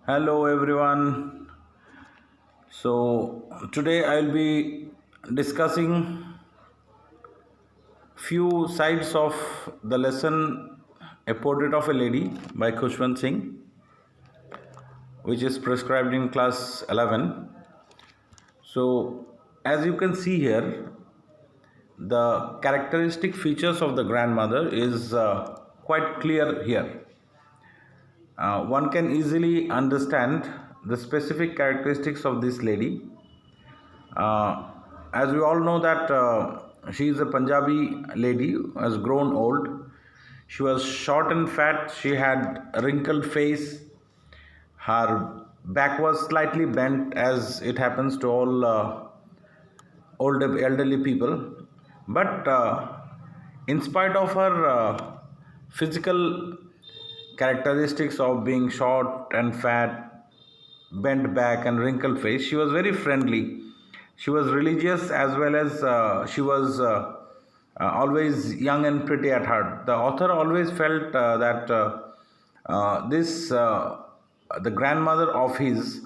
Hello everyone. So today I'll be discussing few sides of the lesson A Portrait of a Lady by Khushwant Singh, which is prescribed in class 11. So as you can see here, the characteristic features of the grandmother is quite clear here. One can easily understand the specific characteristics of this lady. Uh, as we all know that she is a Punjabi lady who has grown old. She was short and fat. She had a wrinkled face. Her back was slightly bent, as it happens to all older elderly people. But in spite of her physical characteristics of being short and fat, bent back, and wrinkled face, she was very friendly. She was religious as well as she was always young and pretty at heart. The author always felt that this the grandmother of his,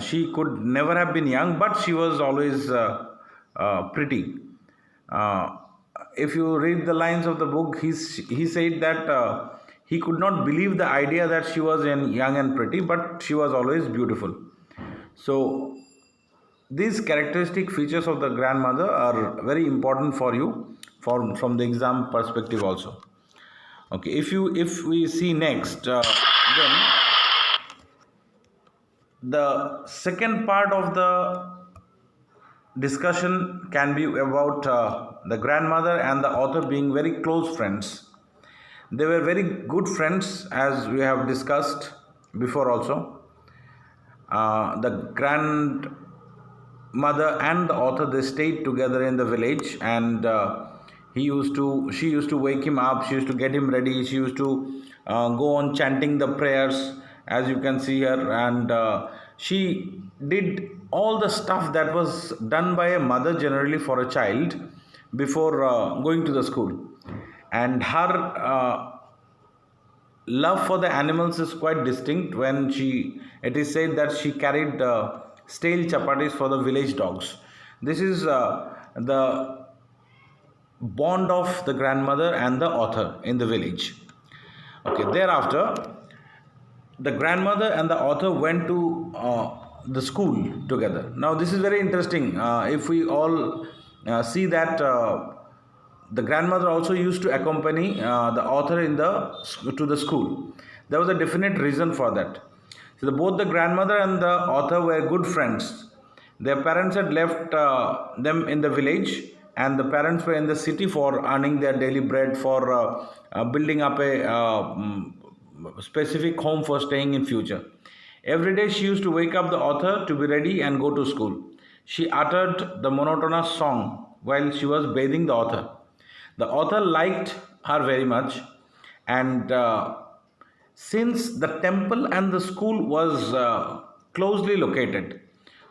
she could never have been young, but she was always pretty. Uh, if you read the lines of the book, he said that he could not believe the idea that she was young and pretty, but she was always beautiful. So, these characteristic features of the grandmother are very important for you from the exam perspective also. Okay, if we see next, then the second part of the discussion can be about the grandmother and the author being very close friends. They were very good friends, as we have discussed before also. The grandmother and the author, they stayed together in the village, and she used to wake him up, she used to get him ready, she used to go on chanting the prayers, as you can see here, and she did all the stuff that was done by a mother generally for a child before going to the school. And her love for the animals is quite distinct. When she it is said that she carried stale chapatis for the village dogs. This is the bond of the grandmother and the author in the village. Okay, thereafter the grandmother and the author went to the school together. Now this is very interesting. If we all see that the grandmother also used to accompany the author to the school. There was a definite reason for that. So both the grandmother and the author were good friends. Their parents had left them in the village, and the parents were in the city for earning their daily bread, for building up a specific home for staying in future. Every day she used to wake up the author to be ready and go to school. She uttered the monotonous song while she was bathing the author. The author liked her very much, and since the temple and the school was closely located,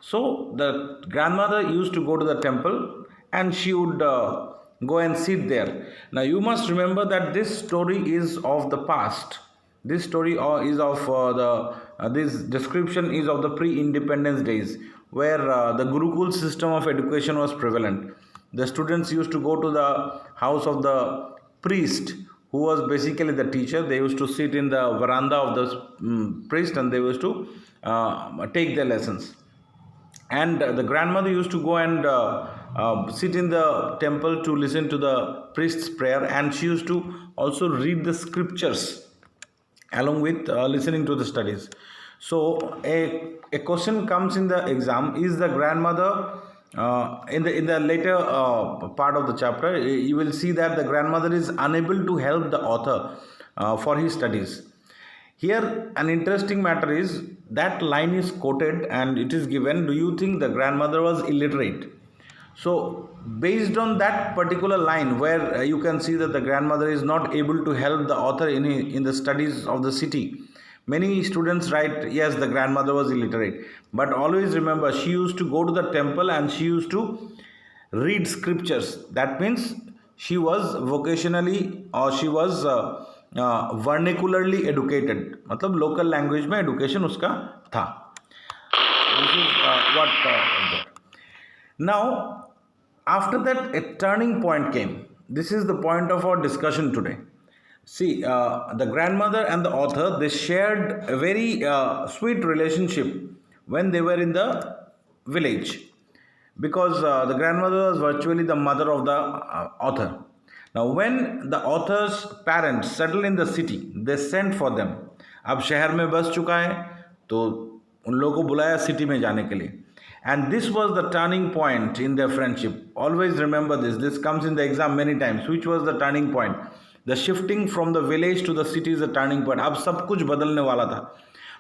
so the grandmother used to go to the temple and she would go and sit there. Now you must remember that this story is of the past. This story is of this description is of the pre-independence days, where the Gurukul system of education was prevalent. The students used to go to the house of the priest, who was basically the teacher. They used to sit in the veranda of the priest, and they used to take their lessons. And the grandmother used to go and sit in the temple to listen to the priest's prayer, and she used to also read the scriptures along with listening to the studies. So a question comes in the exam: is the grandmother in the later part of the chapter, you will see that the grandmother is unable to help the author for his studies. Here an interesting matter is that line is quoted and it is given: do you think the grandmother was illiterate? So based on that particular line, where you can see that the grandmother is not able to help the author in the studies of the city, many students write, yes, the grandmother was illiterate. But always remember, she used to go to the temple and she used to read scriptures. That means she was vocationally, or she was vernacularly educated, मतलब local language में education उसका था. This is what. Now, after that, a turning point came. This is the point of our discussion today. See, the grandmother and the author, they shared a very sweet relationship when they were in the village, because the grandmother was virtually the mother of the author. Now, when the author's parents settled in the city, they sent for them. अब शहर में बस चुका है तो उन लोगों को बुलाया सिटी में जाने के लिए. And this was the turning point in their friendship. Always remember this. This comes in the exam many times. Which was the turning point? The shifting from the village to the city is the turning point. अब सब कुछ बदलने वाला था.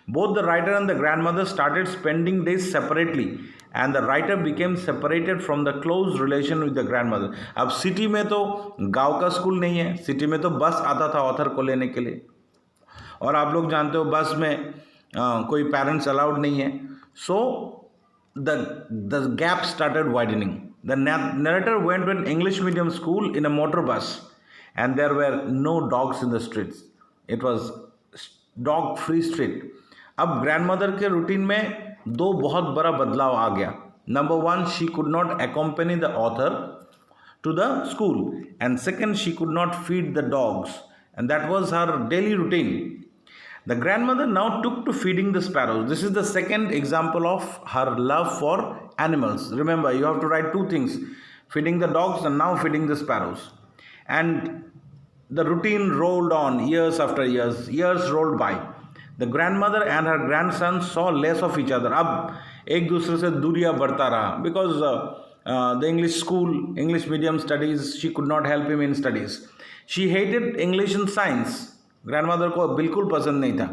Both the writer and the grandmother started spending days separately, and the writer became separated from the close relation with the grandmother. अब city में तो गांव का स्कूल नहीं है, सिटी में तो बस आता था ऑथर को लेने के लिए, और आप लोग जानते हो बस में कोई पेरेंट्स अलाउड नहीं है. सो the gap started widening. The narrator went to an English medium school in a motor bus, and there were no dogs in the streets. It was dog free street. अब grandmother के routine में दो बहुत बड़ा बदलाव आ गया. Number one, she could not accompany the author to the school, and second, she could not feed the dogs, and that was her daily routine. The grandmother now took to feeding the sparrows. This is the second example of her love for animals. Remember, you have to write two things: feeding the dogs and now feeding the sparrows. And the routine rolled on years after years. Years rolled by. The grandmother and her grandson saw less of each other. अब एक दूसरे से दूरियां बढ़ता रहा, because the English school, English medium studies, she could not help him in studies. She hated English and science. Grandmother को बिल्कुल पसंद नहीं था.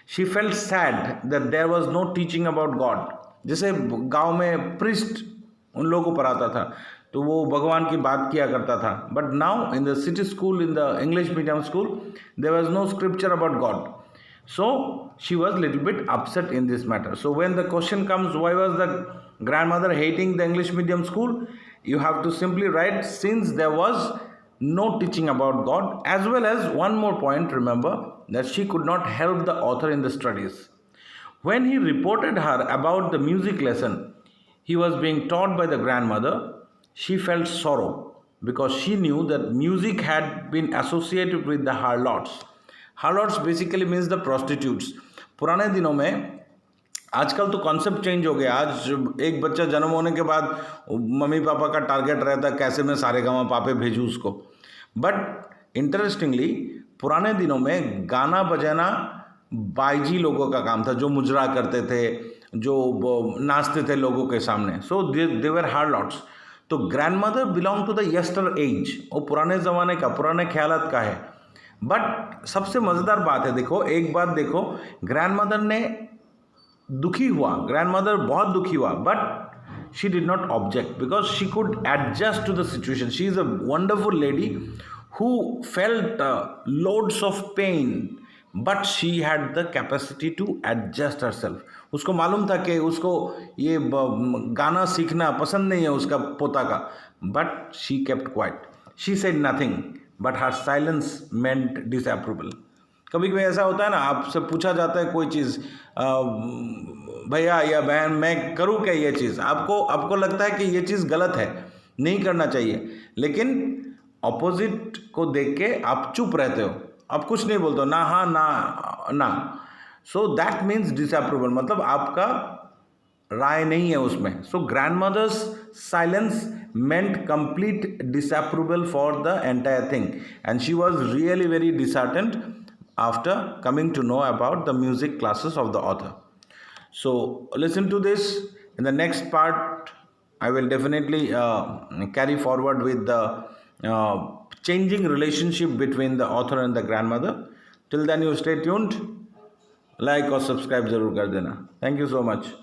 She felt sad that there was no teaching about God. जैसे गांव में प्रिस्ट उन लोगों को पढ़ाता था तो वो भगवान की बात किया करता था, but now in the city school, in the English medium school, there was no scripture about God. So she was little bit upset in this matter. So when the question comes, why was the grandmother hating the English medium school, you have to simply write, since there was no teaching about God, as well as one more point, remember that she could not help the author in the studies. When he reported her about the music lesson he was being taught by the grandmother, she felt sorrow, because she knew that music had been associated with the harlots. Harlots basically means the prostitutes. पुराने दिनों में, आजकल तो concept change हो गया. आज एक बच्चा जन्म होने के बाद मम्मी पापा का टारगेट रहता है कैसे मैं सारे गाँव पापे भेजूँ उसको. बट इंटरेस्टिंगली पुराने दिनों में गाना बजाना बाईजी लोगों का काम था, जो मुजरा करते थे, जो नाचते थे लोगों के सामने. सो दे वर हार्लॉट्स. तो grandmother belong to the yester age. वो पुराने ज़माने का, पुराने ख्यालात का है. बट सबसे मज़ेदार बात है, देखो एक बात देखो, ग्रैंडमदर ने दुखी हुआ, ग्रैंडमदर बहुत दुखी हुआ, but she did not object, because she could adjust to the situation. She is a wonderful lady who felt loads of pain, but she had the capacity to adjust herself. उसको मालूम था कि उसको ये गाना सीखना पसंद नहीं है उसका पोता का, but she kept quite. She said nothing, but her silence meant disapproval. कभी कभी ऐसा होता है ना, आपसे पूछा जाता है कोई चीज़, भैया या बहन मैं करूँ क्या ये चीज़, आपको लगता है कि ये चीज़ गलत है, नहीं करना चाहिए, लेकिन ऑपोजिट को देख के आप चुप रहते हो, आप कुछ नहीं बोलते हो, ना हाँ ना ना. सो दैट मीन्स डिसअप्रूवल, मतलब आपका राय नहीं है उसमें. So grandmother's silence meant complete disapproval for the entire thing, and she was really very disheartened after coming to know about the music classes of the author. So listen to this. In the next part I will definitely carry forward with the changing relationship between the author and the grandmother. Till then you stay tuned, like और subscribe जरूर कर देना. Thank you so much.